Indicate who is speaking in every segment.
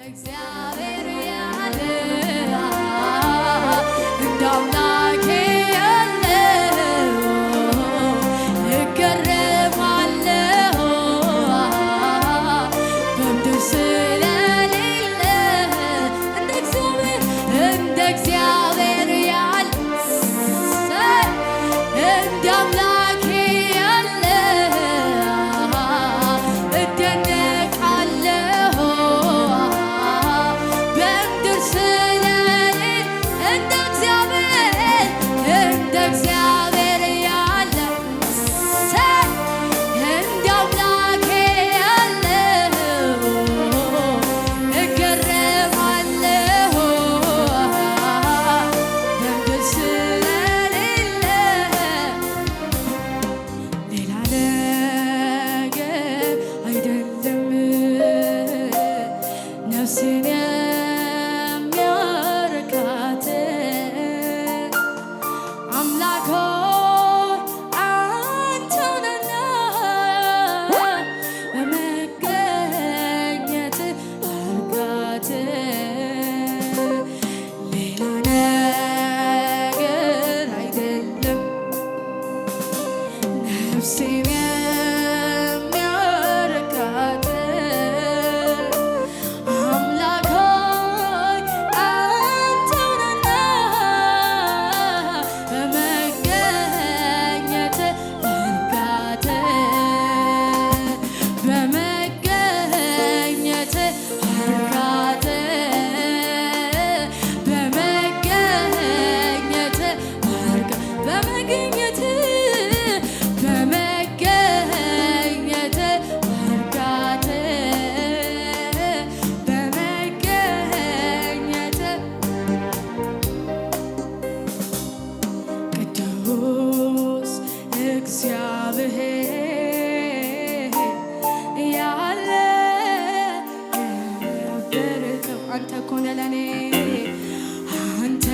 Speaker 1: እግዚአብሔር ያለ እንደ አምላኬ ያለ እገረማለሁ በምድር ስለሌለ እንደ እግዚአብሔር ያለ እንደ አምላኬ ያለ እደነቃለሁ በምድር ስለሌለ እንደ እግዚአብሔር ያለ እንደ አምላኬ ያለ እገረማለሁ በምድር ስለሌለ ሌላ ነገር አይደለም ነፍሴን የሚያረካት አምላክ ሆይ አንተው ነህና በመገኘት እርካት ሌላ ነገር አይደለም ነፍሴን የሚያረካት አምላክ ሆይ አንተው ነህና በመገኘት እርካት በመገኘት እርካት በመገኘት በመገኘት በመገኘት እርካት በመገኘት ቅዱስ እግዚአብሔር ያለ የነበርከው አንተ እኮ ነህ ለኔ አንተ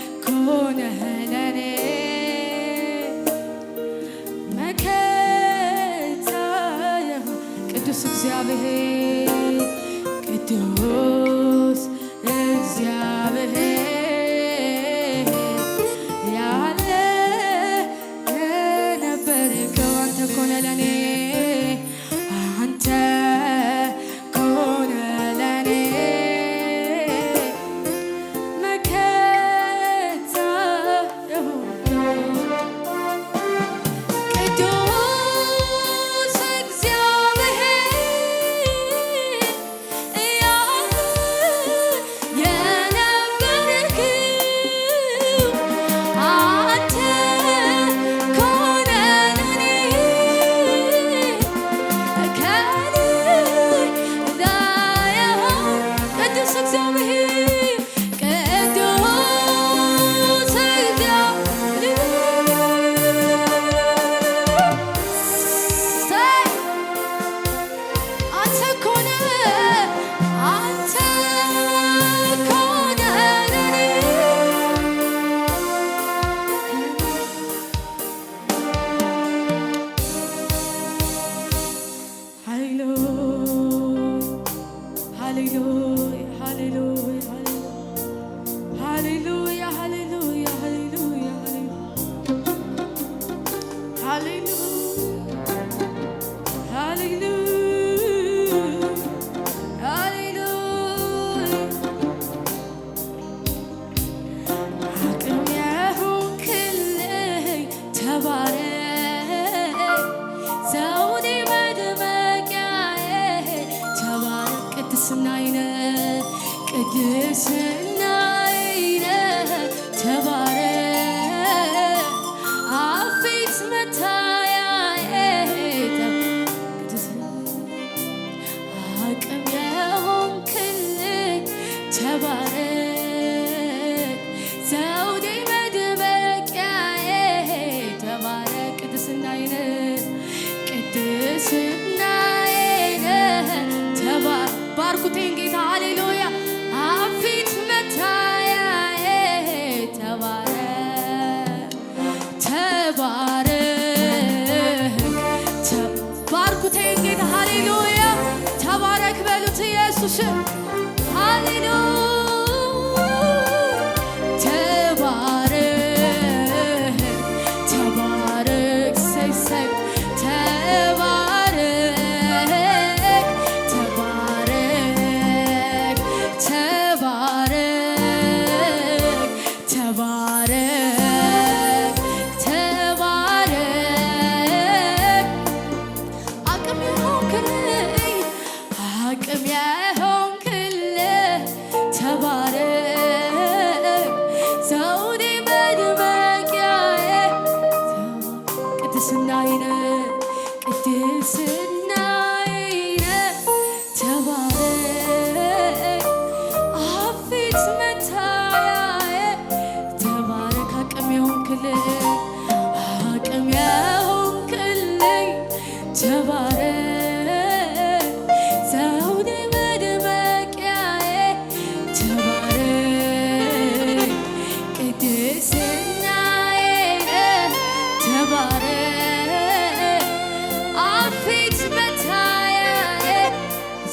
Speaker 1: እኮ ነህ ለኔ መከታዬ ቅዱስ እግዚአብሔር ቅዱስ እግዚአብሔር ያለ የነበርከው አንተ እኮ ነህ ለኔ አንተ እኮ ነህ ለኔ መከታዬ ቅዱስ እግዚአብሔር ያለ የነበርከው አንተ እኮ ነህ ለኔ ከኔ ላይ ቅዱስ እግዚአብሔር ቅዱስ አንተ እኮ ነህ ለኔ ሃሌሉያ ሃሌሉያ ሃሌሉያ ሃሌሉያ ሃሌሉያ አቅም የሆንክልኝ ተባረክ ዘውዴ መድመቂያዬ ተባረክ ቅድስናዬ ነህ ተባረክ አፊት መታያዬ አቅም የሆንክልኝ ተባረክ ዘውዴ መድመቂያዬ ተባረክ ቅድስናዬ ነህ ባርኩቴን ጌታ ሃሌሉያ አፊት መታያዬ ተባረክ ባርኩቴን ጌታ ሃሌሉያ ተባረክ በሉት ኢየሱስ በኢየሱስ ሃሌሉያ ተባረክ ተባረክ ሰይሰይ ተባረክ ተባረክ ተባረክ ተባረክ ተባረክ አቅም የሆንክልኝ አቅም የሆንክልኝ ተባረክ ዘውዴ መድመቂያዬ ቅድስናዬ ነህ ቅድስናዬ ነህ ተባረክ አፊት መታያዬ ተባረክ አቅም የሆንክልኝ አቅም የሆንክልኝ ተባረክ ዘውዴ መድመቂያዬ ተባረክ ቅድስናዬ ነህ ተባረክ አፊት መታያዬ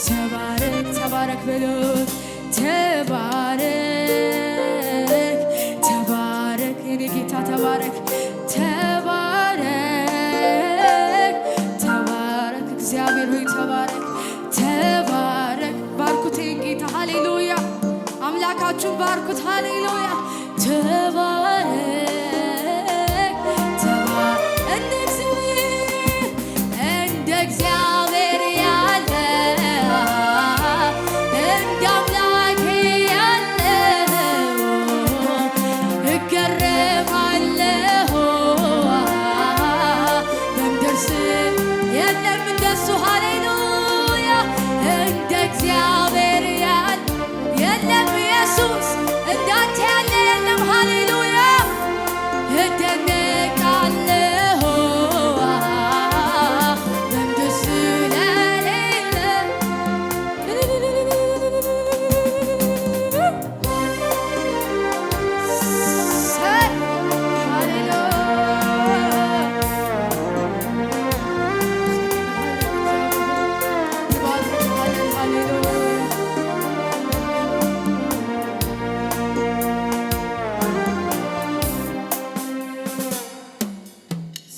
Speaker 1: ተባረክ ተባረክ በሉት ተባረክ ተባረክ የኔ ጌታ ተባረክ ተባረክ ተባረክ እግዚአብሔር ሆይ ተባረክ ተባረክ ባርኩት ጌታ ሃሌሉያ አምላካችሁን ባርኩት ሃሌሉያ ተባረክ ተባረክ እንደ እግዚአብሔር ያለ እንደ አምላኬ ያለ እገረማለሁ በምድር ስም የለም እንደሱ ሃሌሉያ እንደ እግዚአብሔር ያለ የለም ኢየሱስ እንዳንተ ያለ የለም ሃሌሉያ እደነቃለሁ በምድር ስለሌለ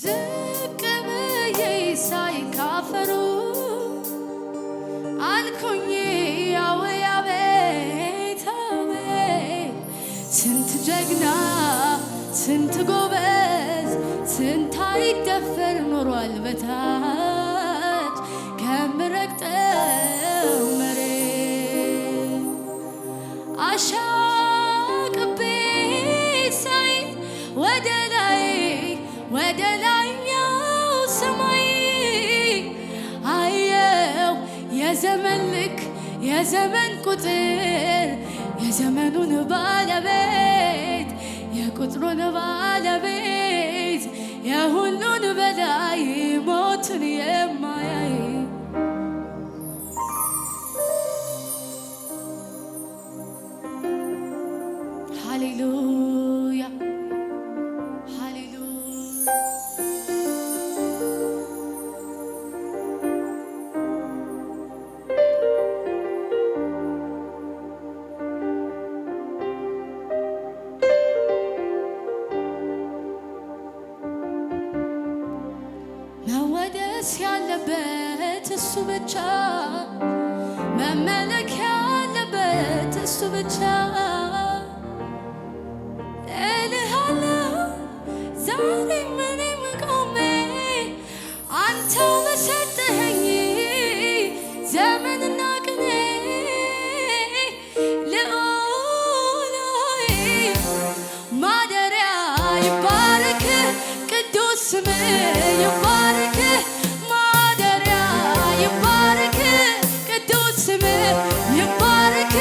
Speaker 1: ዝቅ ብዬ ሳይ ካፈሩ አልኩኝ ያዌ አቤት አቤት ስንት ጀግና ስንት ጎበዝ ስንት አይደፈር ኖሯል በታች ከምረግጠው መሬት አሻቅቤ ሳይ ወደ ላይኛው ሰማይ አየው የዘመን ልክ የዘመን ቁጥር የዘመኑን ባለቤት የቁጥሩን ባለቤት የሁሉን በላይ ሞትን የማያይ ሃሌሉያ ሃሌሉያ መወደስ ያለበት እሱ ብቻ መመለክ ያለበት እሱ ብቻ እልሃለሁ ዛሬ ምንም ቆሜ አንተው በሰጠኸኝ ዘመንና ቅኔ ልዑል ሆይ ማደሪያ ይባረክ ቅዱስ ስምህ ይባረክ ማደሪያ ይባረክ ቅዱስ ስምህ ይባረክ